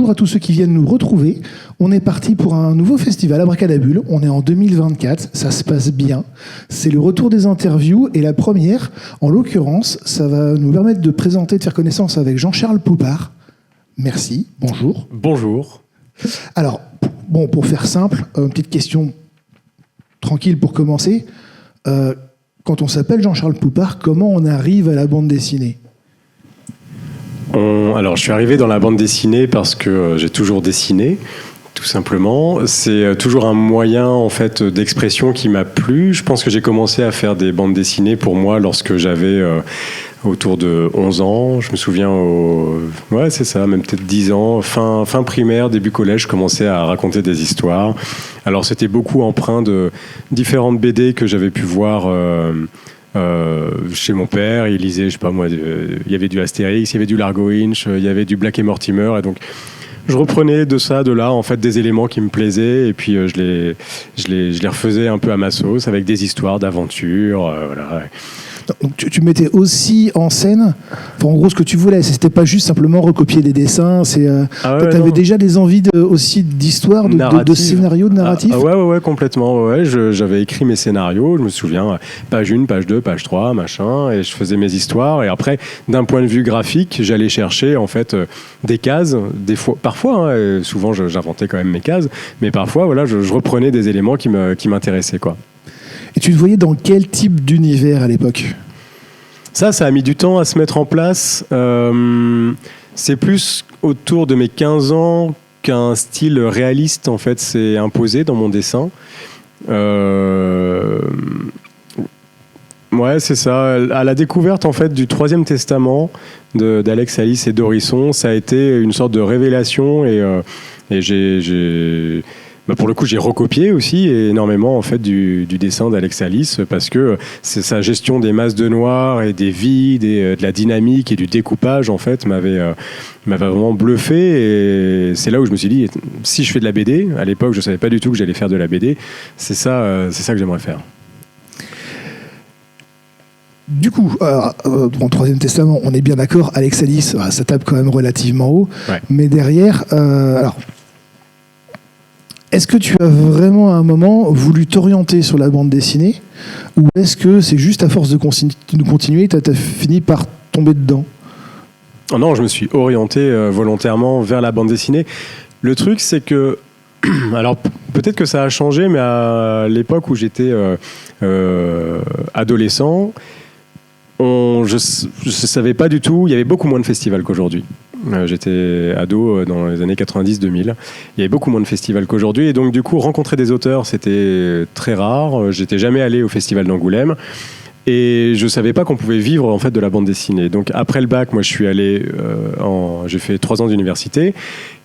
bonjour à tous ceux qui viennent nous retrouver. On est parti pour un nouveau festival Abracadabule. On est en 2024, ça se passe bien. C'est le retour des interviews et la première, en l'occurrence, ça va nous permettre de présenter, de faire connaissance avec Jean-Charles Poupart. Merci, bonjour. Bonjour. Alors, bon, pour faire simple, une petite question tranquille pour commencer. Quand on s'appelle Jean-Charles Poupart, comment on arrive à la bande dessinée ? Alors, je suis arrivé dans la bande dessinée parce que j'ai toujours dessiné, tout simplement. C'est toujours un moyen, en fait, d'expression qui m'a plu. Je pense que j'ai commencé à faire des bandes dessinées pour moi lorsque j'avais autour de 11 ans. Je me souviens, ouais, c'est ça, même peut-être 10 ans. Fin primaire, début collège, je commençais à raconter des histoires. Alors, c'était beaucoup empreint de différentes BD que j'avais pu voir chez mon père. Il lisait, je sais pas moi, il y avait du Astérix, il y avait du Largo Winch, il y avait du Black et Mortimer, et donc je reprenais de ça, de là, en fait, des éléments qui me plaisaient, et puis je les refaisais un peu à ma sauce, avec des histoires d'aventure, voilà. Donc, tu mettais aussi en scène, en gros, ce que tu voulais. C'était pas juste simplement recopier des dessins. Tu avais déjà des envies aussi d'histoire, de scénario, de narratif. Ouais, complètement. Ouais. J'avais écrit mes scénarios. Je me souviens, page 1, page 2, page 3, machin, et je faisais mes histoires. Et après, d'un point de vue graphique, j'allais chercher en fait des cases. Parfois, souvent, j'inventais quand même mes cases, mais parfois, voilà, je reprenais des éléments qui m'intéressaient, quoi. Et tu te voyais dans quel type d'univers à l'époque ? Ça a mis du temps à se mettre en place. C'est plus autour de mes 15 ans qu'un style réaliste, en fait, s'est imposé dans mon dessin. Ouais, c'est ça. À la découverte, en fait, du Troisième Testament d'Alex Alice et Dorisson, ça a été une sorte de révélation et j'ai pour le coup, j'ai recopié aussi énormément en fait du dessin d'Alex Alice parce que c'est sa gestion des masses de noir et des vides et de la dynamique et du découpage en fait m'avait vraiment bluffé, et c'est là où je me suis dit, si je fais de la BD, à l'époque je savais pas du tout que j'allais faire de la BD, c'est ça que j'aimerais faire. Du coup, dans le Troisième Testament, on est bien d'accord, Alex Alice, ça tape quand même relativement haut, ouais. Mais derrière, alors, est-ce que tu as vraiment à un moment voulu t'orienter sur la bande dessinée, ou est-ce que c'est juste à force de continuer, tu as fini par tomber dedans ? Oh non, je me suis orienté volontairement vers la bande dessinée. Le truc, c'est que, alors peut-être que ça a changé, mais à l'époque où j'étais adolescent, je savais pas du tout, il y avait beaucoup moins de festivals qu'aujourd'hui. J'étais ado dans les années 90-2000. Il y avait beaucoup moins de festivals qu'aujourd'hui. Et donc, du coup, rencontrer des auteurs, c'était très rare. J'étais jamais allé au festival d'Angoulême. Et je savais pas qu'on pouvait vivre en fait de la bande dessinée. Donc après le bac, moi je suis allé j'ai fait 3 ans d'université,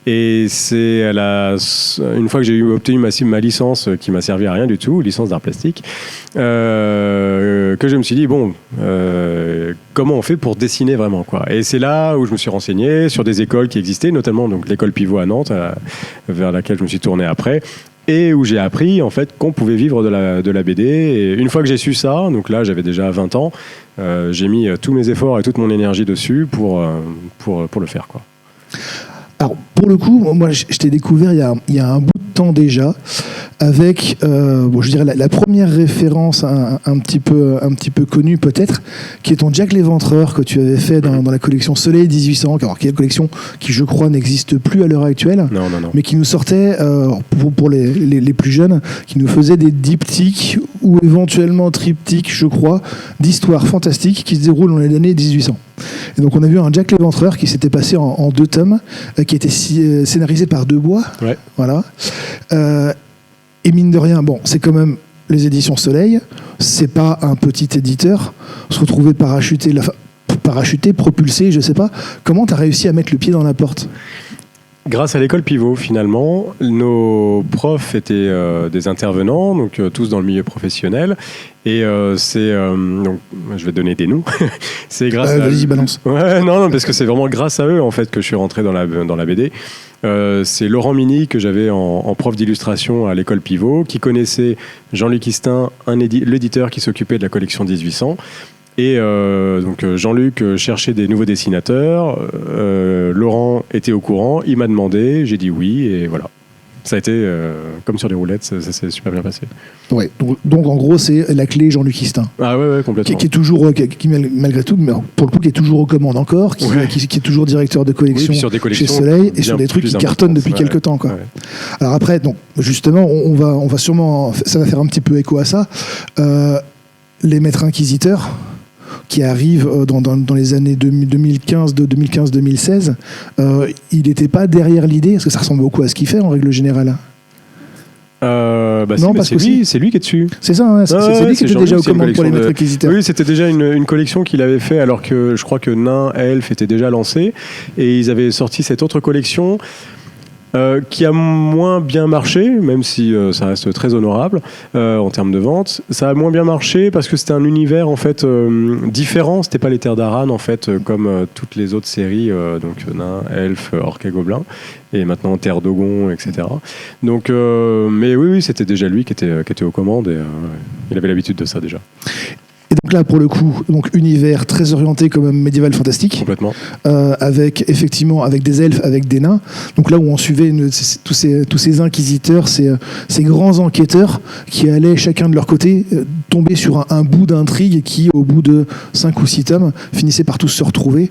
et c'est une fois que j'ai obtenu ma licence qui m'a servi à rien du tout, licence d'art plastique, que je me suis dit comment on fait pour dessiner vraiment, quoi. Et c'est là où je me suis renseigné sur des écoles qui existaient, notamment donc l'école Pivot à Nantes, vers laquelle je me suis tourné après. Et où j'ai appris en fait qu'on pouvait vivre de la BD. Et une fois que j'ai su ça, donc là j'avais déjà 20 ans, j'ai mis tous mes efforts et toute mon énergie dessus pour le faire, quoi. Alors pour le coup, moi je t'ai découvert il y a un bout de temps déjà, avec je dirais la première référence un petit peu connue peut-être, qui est ton Jack l'Éventreur que tu avais fait dans la collection Soleil 1800, alors qui est une collection qui je crois n'existe plus à l'heure actuelle, non. Mais qui nous sortait pour les plus jeunes, qui nous faisait des diptyques ou éventuellement triptyques, je crois, d'histoires fantastiques qui se déroulent dans les années 1800. Et donc on a vu un Jack l'Éventreur qui s'était passé en 2 tomes, qui était scénarisé par Debois. Ouais. Voilà. Et mine de rien, bon, c'est quand même les éditions Soleil, c'est pas un petit éditeur. Se retrouver parachuté, propulsé, je sais pas. Comment tu as réussi à mettre le pied dans la porte ? Grâce à l'école Pivot, finalement, nos profs étaient des intervenants, donc tous dans le milieu professionnel. Et donc, je vais donner des noms. C'est grâce vas-y, balance. Ouais, non, parce que c'est vraiment grâce à eux en fait que je suis rentré dans la BD. C'est Laurent Mini que j'avais en prof d'illustration à l'école Pivot, qui connaissait Jean-Luc Istin, l'éditeur qui s'occupait de la collection 1800. Et donc Jean-Luc cherchait des nouveaux dessinateurs. Laurent était au courant. Il m'a demandé. J'ai dit oui. Et voilà. Ça a été comme sur les roulettes. Ça s'est super bien passé. Ouais. Donc en gros, c'est la clé Jean-Luc Istin. Ah ouais, complètement. Qui est toujours, qui, malgré tout, mais pour le coup, qui est toujours aux commandes encore, qui est toujours directeur de collection chez Soleil et sur des trucs qui cartonnent depuis quelques temps, quoi. Ouais. Alors après, donc justement, on va sûrement, ça va faire un petit peu écho à ça. Les maîtres inquisiteurs qui arrivent dans les années 2015-2016, il n'était pas derrière l'idée, parce que ça ressemble beaucoup à ce qu'il fait en règle générale. Non, parce que c'est lui qui est dessus. C'est ça, hein, c'est lui qui était déjà aux commandes pour les maîtres inquisiteurs. Oui, c'était déjà une collection qu'il avait fait, alors que je crois que Nain, Elf était déjà lancé, et ils avaient sorti cette autre collection qui a moins bien marché, même si ça reste très honorable en termes de vente. Ça a moins bien marché parce que c'était un univers en fait différent. C'était pas les Terres d'Aran en fait comme toutes les autres séries, donc Nain, Elf, Orc et Gobelin, et maintenant Terre d'Ogon, etc. Donc, mais oui, c'était déjà lui qui était aux commandes et il avait l'habitude de ça déjà. Et donc là, pour le coup, donc univers très orienté comme médiéval fantastique. Complètement. Avec des elfes, avec des nains. Donc là où on suivait tous ces inquisiteurs, ces grands enquêteurs qui allaient chacun de leur côté tomber sur un bout d'intrigue qui, au bout de 5 ou 6 tomes, finissait par tous se retrouver.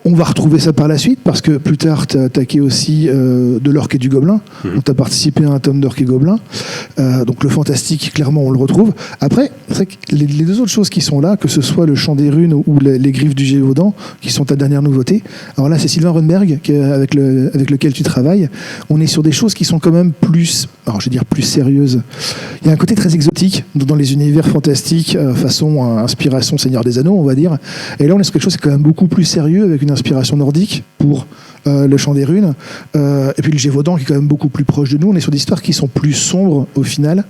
On va retrouver ça par la suite, parce que plus tard, tu as attaqué aussi de l'Orc et du Gobelin. Donc, tu as participé à un tome d'Orc et Gobelin. Donc, le fantastique, clairement, on le retrouve. Après, c'est vrai que les deux autres choses qui sont là, que ce soit le Chant des Runes ou les Griffes du Gévaudan, qui sont ta dernière nouveauté. Alors là, c'est Sylvain Runberg, avec lequel tu travailles. On est sur des choses qui sont quand même plus sérieuses. Il y a un côté très exotique dans les univers fantastiques, façon inspiration Seigneur des Anneaux, on va dire. Et là, on est sur quelque chose qui est quand même beaucoup plus sérieux, avec une inspiration nordique pour le Chant des Runes, et puis le Gévaudan qui est quand même beaucoup plus proche de nous. On est sur des histoires qui sont plus sombres au final.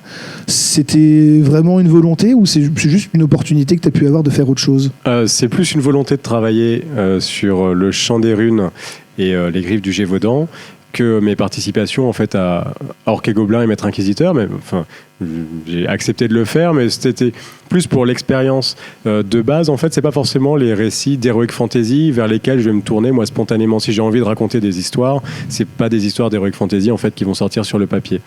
C'était vraiment une volonté ou c'est juste une opportunité que tu as pu avoir de faire autre chose? C'est plus une volonté de travailler sur le Chant des Runes et les Griffes du Gévaudan que mes participations en fait à Orc et Gobelin et Maître Inquisiteur, mais enfin j'ai accepté de le faire, mais c'était plus pour l'expérience de base. En fait, c'est pas forcément les récits d'heroic fantasy vers lesquels je vais me tourner moi spontanément. Si j'ai envie de raconter des histoires, c'est pas des histoires d'heroic fantasy en fait qui vont sortir sur le papier.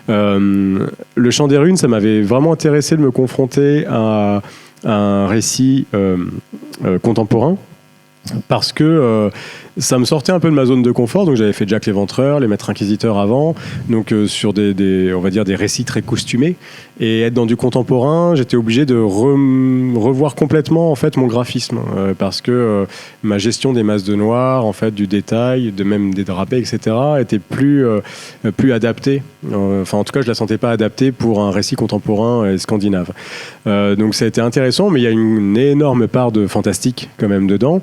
Le Chant des Runes, ça m'avait vraiment intéressé de me confronter à un récit contemporain. Parce que ça me sortait un peu de ma zone de confort, donc j'avais fait Jack l'Éventreur, les Maîtres Inquisiteurs avant, donc sur on va dire des récits très costumés, et être dans du contemporain, j'étais obligé de revoir complètement en fait mon graphisme, parce que ma gestion des masses de noir, en fait du détail, même des drapés, etc., était plus adaptée. Enfin, en tout cas, je la sentais pas adaptée pour un récit contemporain scandinave. Donc ça a été intéressant, mais il y a une énorme part de fantastique quand même dedans.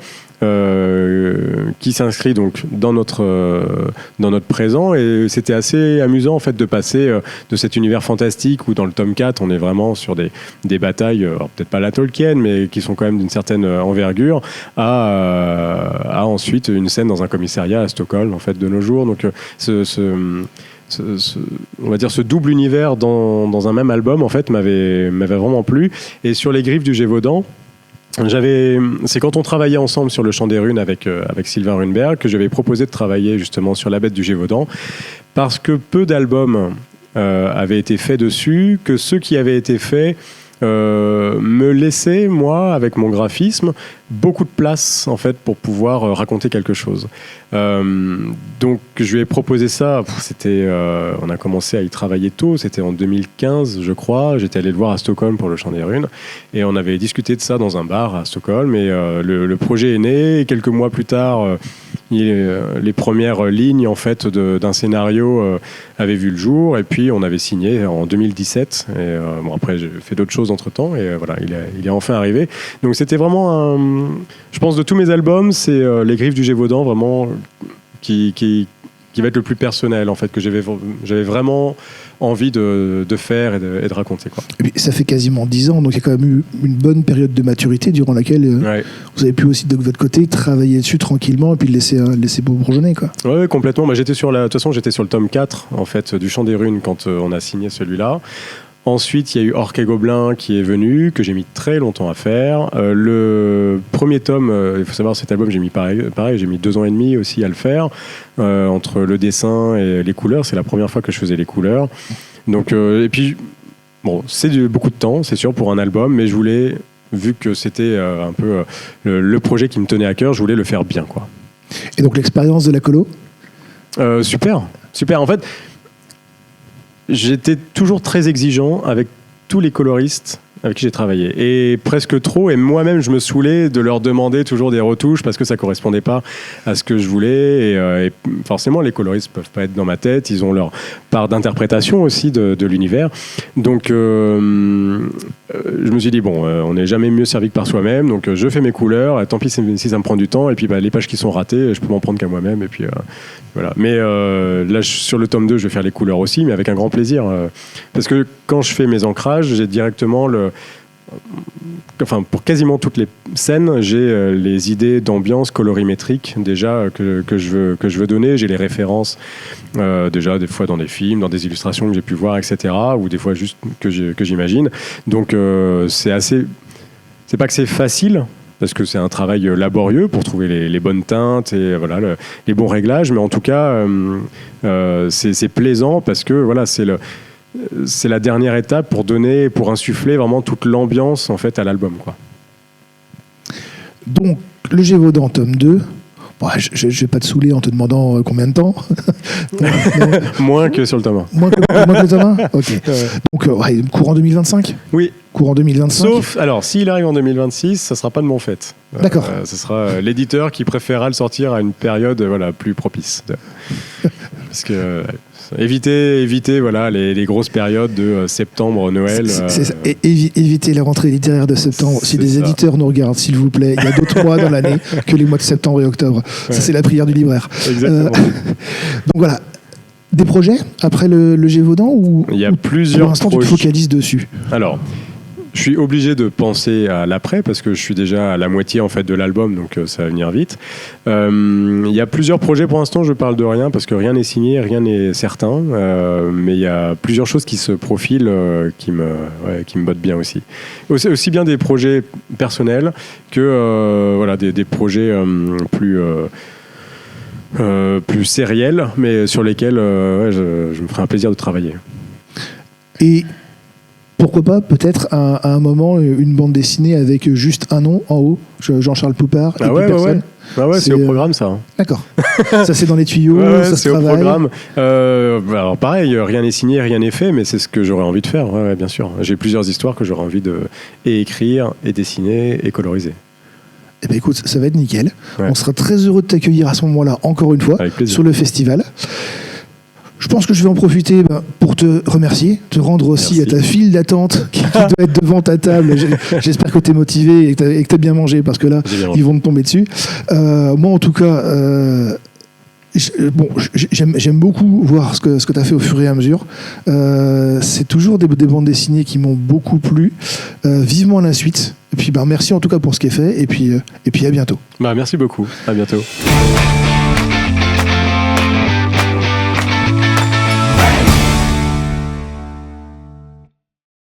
Qui s'inscrit donc dans notre présent, et c'était assez amusant en fait de passer de cet univers fantastique où dans le tome 4 on est vraiment sur des batailles, alors peut-être pas la Tolkien mais qui sont quand même d'une certaine envergure, à ensuite une scène dans un commissariat à Stockholm en fait de nos jours. Donc on va dire ce double univers dans un même album en fait m'avait vraiment plu. Et sur les Griffes du Gévaudan, c'est quand on travaillait ensemble sur le Chant des Runes avec Sylvain Runberg que j'avais proposé de travailler justement sur la Bête du Gévaudan, parce que peu d'albums avaient été faits dessus, que ceux qui avaient été faits me laissaient, moi, avec mon graphisme, beaucoup de place en fait pour pouvoir raconter quelque chose. Donc je lui ai proposé ça. On a commencé à y travailler tôt. C'était en 2015, je crois. J'étais allé le voir à Stockholm pour le Chant des Runes, et on avait discuté de ça dans un bar à Stockholm. Et le projet est né. Et quelques mois plus tard, les premières lignes en fait d'un scénario avaient vu le jour. Et puis on avait signé en 2017. Et après j'ai fait d'autres choses entre temps. Et voilà, il est enfin arrivé. Donc c'était vraiment je pense de tous mes albums, c'est les Griffes du Gévaudan vraiment qui va être le plus personnel en fait, que j'avais vraiment envie de faire et de raconter, quoi. Et puis, ça fait quasiment 10 ans, donc il y a quand même eu une bonne période de maturité durant laquelle vous avez pu aussi de votre côté travailler dessus tranquillement et puis le laisser bourgeonner, quoi. Ouais, complètement. De toute façon, j'étais sur le tome 4 en fait, du Chant des Runes quand on a signé celui-là. Ensuite, il y a eu Orc et Gobelin qui est venu, que j'ai mis très longtemps à faire. Le premier tome, il faut savoir, cet album, j'ai mis pareil, j'ai mis 2 ans et demi aussi à le faire, entre le dessin et les couleurs. C'est la première fois que je faisais les couleurs. Donc, et puis, bon, c'est beaucoup de temps, c'est sûr, pour un album, mais je voulais, vu que c'était un peu le projet qui me tenait à cœur, je voulais le faire bien, quoi. Et donc l'expérience de la colo ? Super. En fait, j'étais toujours très exigeant avec tous les coloristes avec qui j'ai travaillé, et presque trop, et moi-même je me saoulais de leur demander toujours des retouches parce que ça correspondait pas à ce que je voulais, et forcément les coloristes peuvent pas être dans ma tête, ils ont leur part d'interprétation aussi de l'univers, donc je me suis dit on n'est jamais mieux servi que par soi-même, donc je fais mes couleurs, tant pis si ça me prend du temps, et puis les pages qui sont ratées, je peux m'en prendre qu'à moi-même, et puis voilà. Mais là sur le tome 2 je vais faire les couleurs aussi, mais avec un grand plaisir, parce que quand je fais mes ancrages, j'ai directement pour quasiment toutes les scènes, j'ai les idées d'ambiance colorimétrique déjà que je veux donner. J'ai les références déjà des fois dans des films, dans des illustrations que j'ai pu voir, etc. Ou des fois juste que j'imagine. Donc c'est pas que c'est facile, parce que c'est un travail laborieux pour trouver les bonnes teintes et voilà, les bons réglages. Mais en tout cas, c'est plaisant parce que voilà, c'est la dernière étape pour insuffler vraiment toute l'ambiance en fait à l'album, quoi. Donc le Gévaudan tome 2, je vais pas te saouler en te demandant combien de temps. Moins que sur le tome 1. Moins que le tome 1 Ok. Donc courant 2025 ? Oui. Courant 2025. Sauf, alors, s'il arrive en 2026, ça sera pas de mon fait. D'accord. Ce sera l'éditeur qui préférera le sortir à une période plus propice. Parce que éviter voilà, les grosses périodes de septembre, Noël. Éviter la rentrée littéraire de septembre. Si des éditeurs nous regardent, s'il vous plaît, il y a d'autres mois dans l'année que les mois de septembre et octobre. Ouais. Ça, c'est la prière du libraire. Exactement. Donc voilà. Des projets après le Gévaudan, ou il y a plusieurs pour l'instant tu te focalises dessus? Alors, je suis obligé de penser à l'après parce que je suis déjà à la moitié en fait de l'album, donc ça va venir vite. Il y a plusieurs projets pour l'instant, je parle de rien parce que rien n'est signé, rien n'est certain, mais il y a plusieurs choses qui se profilent qui me bottent bien aussi. Aussi bien des projets personnels que voilà, des projets plus sériels, mais sur lesquels je me ferai un plaisir de travailler. Et pourquoi pas, peut-être, à un moment, une bande dessinée avec juste un nom en haut, Jean-Charles Poupard, et plus personne. Ouais, c'est au programme, ça. Hein. D'accord. Ça, c'est dans les tuyaux, ça se c'est travaille. Au programme. Alors, pareil, rien n'est signé, rien n'est fait, mais c'est ce que j'aurais envie de faire, ouais, bien sûr. J'ai plusieurs histoires que j'aurais envie de écrire, et dessiner, et coloriser. Eh bien, écoute, ça va être nickel. Ouais. On sera très heureux de t'accueillir à ce moment-là, encore une fois, sur le festival. Je pense que je vais en profiter pour te remercier, te rendre aussi à ta file d'attente qui doit être devant ta table. J'espère que tu es motivé et que tu as bien mangé, parce que là, ils vont te tomber dessus. Moi, en tout cas, j'aime beaucoup voir ce que tu as fait au fur et à mesure. C'est toujours des bandes dessinées qui m'ont beaucoup plu. Vivement la suite. Et puis, merci en tout cas pour ce qui est fait. Et puis à bientôt. Merci beaucoup. À bientôt.